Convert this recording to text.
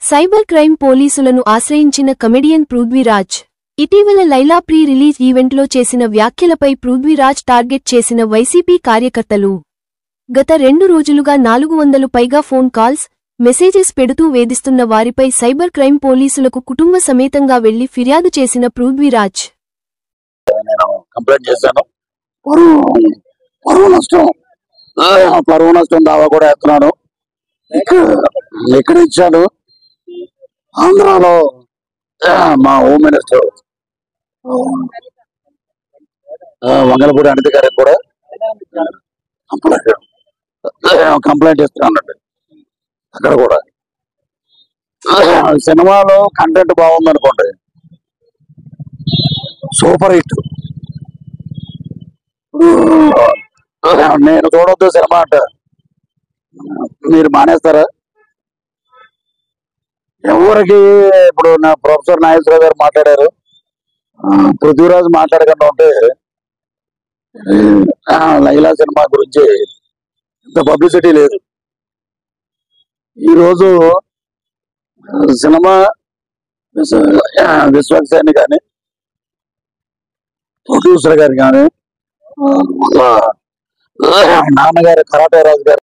Cyber crime పోలీసులను ఆశ్రయించిన comedian Prithviraj. ఇటీవల లైలా ప్రీ రిలీజ్ ఈవెంట్లో చేసిన వ్యాఖ్యలపై పృథ్వీరాజ్ టార్గెట్ చేసిన వైసీపీ కార్యకర్తలు. గత 2 రోజులుగా 400 పైగా ఫోన్ కాల్స్, మెసేజెస్ పెడుతూ వేధిస్తున్న వారిపై సైబర్ క్రైమ్ పోలీసులకు కుటుంబ సమేతంగా వెళ్లి ఫిర్యాదు చేసిన పృథ్వీరాజ్. పరువు నష్టం దావా కూడా ఎత్తున్నాను. ఇక్కడ ఇచ్చాడు. ఆంధ్రాలో మా హోమ్ మినిస్టర్ వంగలపూడి అనిత గారికి కూడా కంప్లైంట్ ఇస్తున్నానండి. అక్కడ కూడా సినిమాలో కంటెంట్ బాగుంది అనుకోండి, సూపర్ హిట్. నేను చూడొద్దు సినిమా అంటే మీరు మానేస్తారా? ఎవరికి ఇప్పుడు నా ప్రొఫెసర్ నాగేశ్వరరావు గారు మాట్లాడారు, పృథ్వీరాజ్ మాట్లాడకుండా ఉంటే లైలా సినిమా గురించి ఇంత పబ్లిసిటీ లేదు. ఈరోజు సినిమా విశ్వక్సేన్ కానీ ప్రొడ్యూసర్ గారు కానీ నాన్నగారు కరాటే రాజు గారు